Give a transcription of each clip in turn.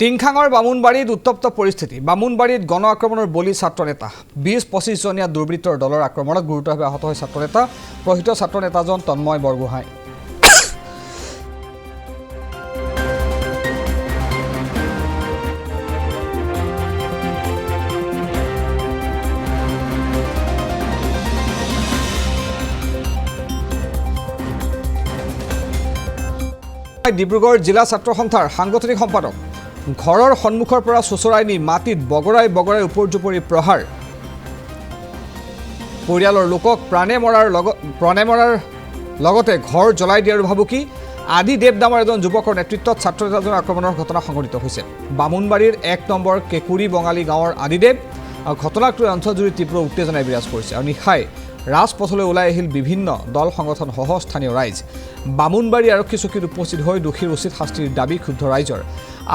টিংখাঙৰ বামুণবাৰীত উত্তপ্ত পৰিস্থিতি। বামুণবাৰীত গণ আক্ৰমণৰ বলি ছাত্ৰ নেতা। ২০-২৫ জনীয়া দুৰ্বৃত্তৰ দলৰ আক্ৰমণত গুৰুতৰভাৱে আহত হয় ছাত্ৰ নেতা। প্ৰহিত ছাত্ৰ নেতাজন তন্ময় বৰগোহাঁই। ডিব্ৰুগড় জিলা ছাত্ৰ সন্থাৰ সাংগঠনিক সম্পাদক। ঘৰৰ সন্মুখৰ পৰা চোচৰাই নি মাটিত বগৰাই বগৰাই উপৰ্যুপৰি প্ৰহাৰ। পৰিয়ালৰ লোকক প্ৰাণে মৰাৰ লগতে ঘৰ জ্বলাই দিয়াৰ ভাবুকি। আদিদেৱ নামৰ এজন যুৱকৰ নেতৃত্বত ছাত্ৰ নেতাজনৰ আক্ৰমণৰ ঘটনা সংঘটিত হৈছে। বামুণবাৰীৰ ১ নম্বৰ কেকুৰি বঙালী গাঁৱৰ আদিদেৱ। ঘটনাক লৈ অঞ্চলজুৰি তীব্ৰ উত্তেজনাই বিৰাজ কৰিছে আৰু নিশাই ৰাজপথলৈ ওলাই আহিল বিভিন্ন দল সংগঠন সহ স্থানীয় ৰাইজ। বামুণবাৰী আৰক্ষী চকীত উপস্থিত হৈ দোষীৰ উচিত শাস্তিৰ দাবী ক্ষুব্ধ ৰাইজৰ।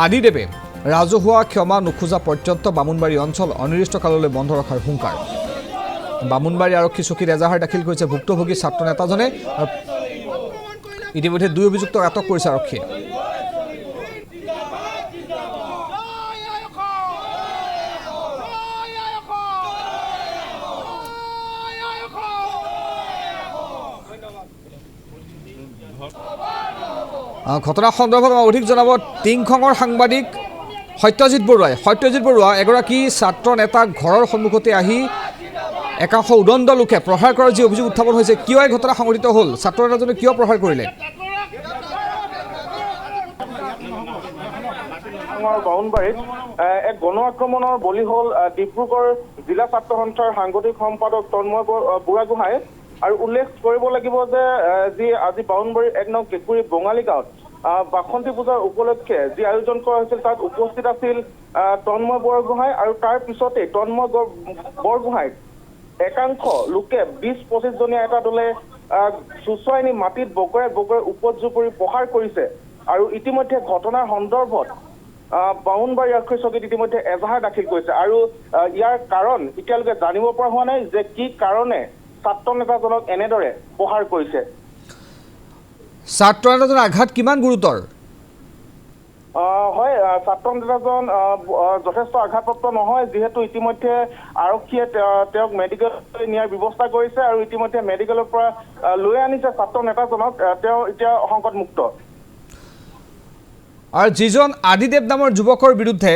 আদিদেৱে ৰাজহুৱা ক্ষমা নোখোজা পৰ্যন্ত বামুণবাৰী অঞ্চল অনিৰ্দিষ্টকাললৈ বন্ধ ৰখাৰ হুংকাৰ। বামুণবাৰী আৰক্ষী চকীত এজাহাৰ দাখিল কৰিছে ভুক্তভোগী ছাত্ৰ নেতাজনে। ইতিমধ্যে ২ অভিযুক্তক আটক কৰিছে আৰক্ষীয়ে। ঘটনা সন্দৰ্ভত অধিক জনাব টিংখঙৰ সাংবাদিক সত্যজিৎ বৰুৱাই। সত্যজিৎ বৰুৱা, এগৰাকী ছাত্ৰ নেতাক ঘৰৰ সন্মুখতে আহি একাংশ উদণ্ড লোকে প্ৰহাৰ কৰাৰ যি অভিযোগ উত্থাপন হৈছে, কিয় এই ঘটনা সংঘটিত হ'ল? ছাত্ৰ নেতাজনে কিয় প্ৰহাৰ কৰিলে? বামুণবাৰীত এক গণ আক্ৰমণৰ বলি হ'ল ডিব্ৰুগড় জিলা ছাত্ৰ সন্থাৰ সাংগঠনিক সম্পাদক তন্ময় বৰগোহাঁই। আৰু উল্লেখ কৰিব লাগিব যে যি আজি বামুণবাৰীৰ ১ নং কেকুৰি বঙালী গাঁৱত বাসন্তী পূজাৰ উপলক্ষে যি আয়োজন কৰা হৈছিল তাত উপস্থিত আছিল তন্ময় বৰগোহাঁই। আৰু তাৰ পিছতেই তন্ময় বৰগোহাঁইক একাংশ লোকে ২০-২৫ জনীয়া এটা দলে চোচৰাই নি মাটিত বগৰাই বগৰাই উপৰ্যুপৰি প্ৰহাৰ কৰিছে। আৰু ইতিমধ্যে ঘটনাৰ সন্দৰ্ভত বামুণবাৰী আৰক্ষী চকীত ইতিমধ্যে এজাহাৰ দাখিল কৰিছে। আৰু ইয়াৰ কাৰণ এতিয়ালৈকে জানিব পৰা হোৱা নাই যে কি কাৰণে ছাত্ৰ নেতাজনক এনেদৰে প্ৰহাৰ কৰিছে। ছাত্ৰ নেতাজনৰ আঘাত কিমান গুৰুতৰ? হয়, ছাত্ৰ নেতাজন যথেষ্ট আঘাতপ্ৰাপ্ত নহয়, যিহেতু ইতিমধ্যে আৰক্ষীয়ে তেওঁক মেডিকেললৈ নিয়াৰ ব্যৱস্থা কৰিছে আৰু ইতিমধ্যে মেডিকেলৰ পৰা লৈ আনিছে ছাত্ৰ নেতাজনক। তেওঁ এতিয়া সংকটমুক্ত। আৰু যিজন আদিদেৱ নামৰ যুৱকৰ বিৰুদ্ধে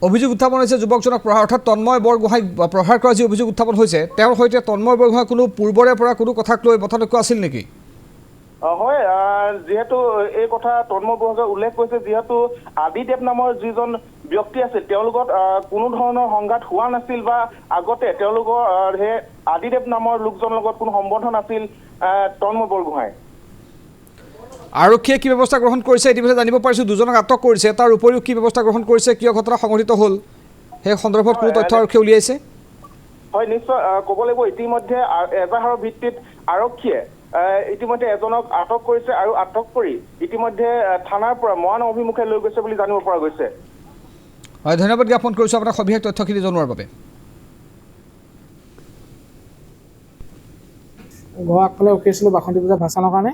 অভিযোগ উত্থাপন হৈছে, যুৱকজনক প্ৰহাৰ অৰ্থাৎ তন্ময় বৰগোহাঁইক প্ৰহাৰ কৰাৰ যি অভিযোগ উত্থাপন হৈছে, তেওঁৰ সৈতে তন্ময় বৰগোহাঁই কোনো পূৰ্বৰে পৰা কোনো কথাক লৈ মতানৈক্য আছিল নেকি? হয়, যিহেতু এই কথা তন্ময় বৰগোহাঁয়ে উল্লেখ কৰিছে, যিহেতু আদিদেৱ নামৰ যিজন ব্যক্তি আছিল তেওঁৰ লগত কোনো ধৰণৰ সংঘাত হোৱা নাছিল বা আগতে তেওঁলোকৰ সেই আদিদেৱ নামৰ লোকজনৰ লগত কোনো সম্বন্ধ নাছিল তন্ময় বৰগোহাঁই। আৰক্ষীয়ে কি ব্যৱস্থা গ্ৰহণ কৰিছে ইতিমধ্যে জানিব পাৰিছোঁ। 2জনক আটক কৰিছে, তাৰ উপৰিও কি ব্যৱস্থা গ্ৰহণ কৰিছে, কিয় ঘটনা সংঘটিত হ'ল সেই সন্দৰ্ভত কোনো তথ্য আৰক্ষীয়ে উলিয়াইছে? হয়, নিশ্চয় ক'ব লাগিব ইতিমধ্যে এজাহাৰৰ ভিত্তিত আৰক্ষীয়ে ইতিমধ্যে এজনক আটক কৰিছে আৰু আটক কৰি ইতিমধ্যে থানাৰ পৰা মৰাণ অভিমুখে লৈ গৈছে বুলি জানিব পৰা গৈছে। হয়, ধন্যবাদ জ্ঞাপন কৰিছোঁ আপোনাক সবিশেষ তথ্যখিনি জনোৱাৰ বাবে। ঘৰ আগফালে ৰখি আছিলোঁ বাসন্তী পূজা ভাষণৰ কাৰণে।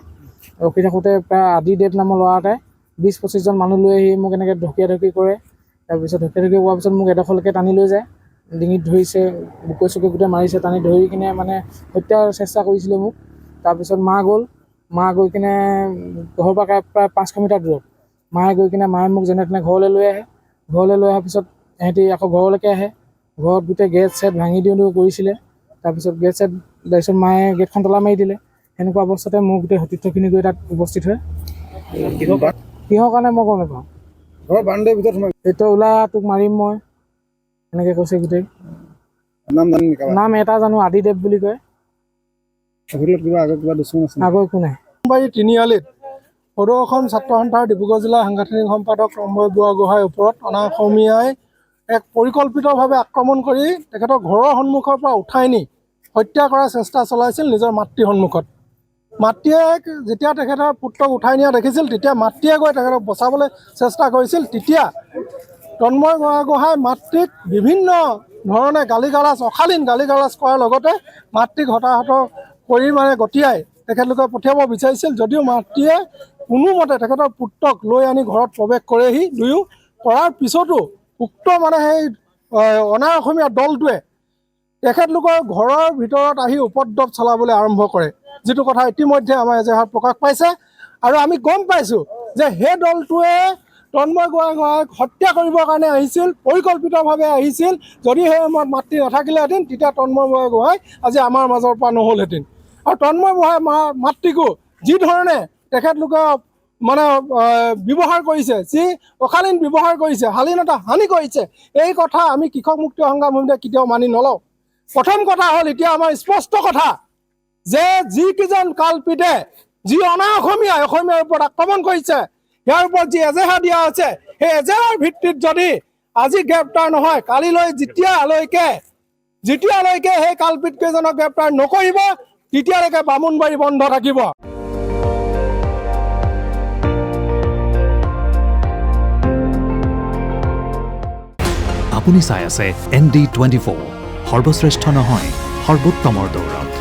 ৰখি থাকোঁতে প্ৰায় আদিদেৱ নামৰ ল'ৰা এটাই ২০-২৫জন মানুহ লৈ আহি মোক এনেকৈ ঢকিয়াঢকি কৰে। তাৰপিছত ঢকিয়াঢকি কৰাৰ পিছত মোক এডোখৰলৈকে টানি লৈ যায়, ডিঙিত ধৰিছে, বুকুৱে চুকুৱে গোটেই মাৰিছে, টানি ধৰি কিনে মানে হত্যাৰ চেষ্টা কৰিছিলে মোক। তাৰপিছত মা গৈ কিনে ঘৰৰ পৰা প্ৰায় ৫০০ মিটাৰ দূৰত মায়ে গৈ কিনে মোক যেনে তেনে ঘৰলৈ লৈ আহে। ঘৰলৈ লৈ অহাৰ পিছত সিহঁতি আকৌ ঘৰলৈকে আহে। ঘৰত গোটেই গেট চেট ভাঙি দিওঁ কৰিছিলে। তাৰপিছত তাৰপিছত মায়ে গেটখন তলা মাৰি দিলে। সেনেকুৱা অৱস্থাতে মোৰ গোটেই সতীৰ্থখিনি গৈ তাত উপস্থিত হয়। কিহৰ কাৰণে মই গম নাপাওঁ। সেইটো ওলাই তোক মাৰিম মই এনেকৈ কৈছে। গোটেই নাম এটা জানো আদিদেৱ বুলি কয়। আগৰ একো নাই। বামুণবাৰী তিনিআলিত সদৌ অসম ছাত্ৰ সন্থাৰ ডিব্ৰুগড় জিলা সাংগঠনিক সম্পাদক তন্ময় বৰগোহাঁইৰ ওপৰত অনাঅসমীয়াই এক পৰিকল্পিতভাৱে আক্ৰমণ কৰি তেখেতৰ ঘৰৰ সন্মুখৰ পৰা উঠাই নি হত্যা কৰাৰ চেষ্টা চলাইছিল নিজৰ মাতৃৰ সন্মুখত। মাতৃয়ে যেতিয়া তেখেতৰ পুত্ৰক উঠাই নিয়া দেখিছিল, তেতিয়া মাতৃয়ে গৈ তেখেতক বচাবলৈ চেষ্টা কৰিছিল। তেতিয়া তন্ময় বৰগোহাঁই মাতৃক বিভিন্ন ধৰণে অশালীন গালি গালাজ কৰাৰ লগতে মাতৃক হতাহত কৰি গতিয়াই তেখেতলোকে পঠিয়াব বিচাৰিছিল। যদিও মাতৃয়ে কোনোমতে তেখেতৰ পুত্ৰক লৈ আনি ঘৰত প্ৰৱেশ কৰেহি। দুয়ো কৰাৰ পিছতো উক্ত মানে সেই অনা অসমীয়া দলটোৱে তেখেতলোকৰ ঘৰৰ ভিতৰত আহি উপদ্ৰৱ চলাবলৈ আৰম্ভ কৰে, যিটো কথা ইতিমধ্যে আমাৰ এজেহাৰত প্ৰকাশ পাইছে। আৰু আমি গম পাইছোঁ যে সেই দলটোৱে তন্ময় গোহাঁইক হত্যা কৰিবৰ কাৰণে আহিছিল, পৰিকল্পিতভাৱে আহিছিল। যদি সেই সময়ত মাতৃ নাথাকিলেহেঁতেন তেতিয়া তন্ময় গোহাঁই আজি আমাৰ মাজৰ পৰা নহ'লহেঁতেন। আৰু তন্ময় গোহাঁই মাতৃকো যি ধৰণে তেখেতলোকে মানে ব্যৱহাৰ কৰিছে, যি অশালীন ব্যৱহাৰ কৰিছে, শালীনতা হানি কৰিছে, এই কথা আমি কৃষক মুক্তি সংগ্ৰাম সমিতিয়ে কেতিয়াও মানি নলওঁ। প্ৰথম কথা হ'ল এতিয়া আমাৰ স্পষ্ট কথা যে যিকেইজন কালপিতে যি অনা অসমীয়াৰ ওপৰত আক্ৰমণ কৰিছে, ইয়াৰ ওপৰত যি এজেহাৰ দিয়া হৈছে, সেই এজেহাৰ ভিত্তিত যদি আজি গ্ৰেপ্তাৰ নহয়, কালিলৈ যেতিয়ালৈকে সেই কালপিতকেইজনক গ্ৰেপ্তাৰ নকৰিব তেতিয়ালৈকে বামুণবাৰী বন্ধ থাকিব। আপুনি চাই আছে ND24, সৰ্বশ্ৰেষ্ঠ নহয় সৰ্বোত্তমৰ দৌৰত।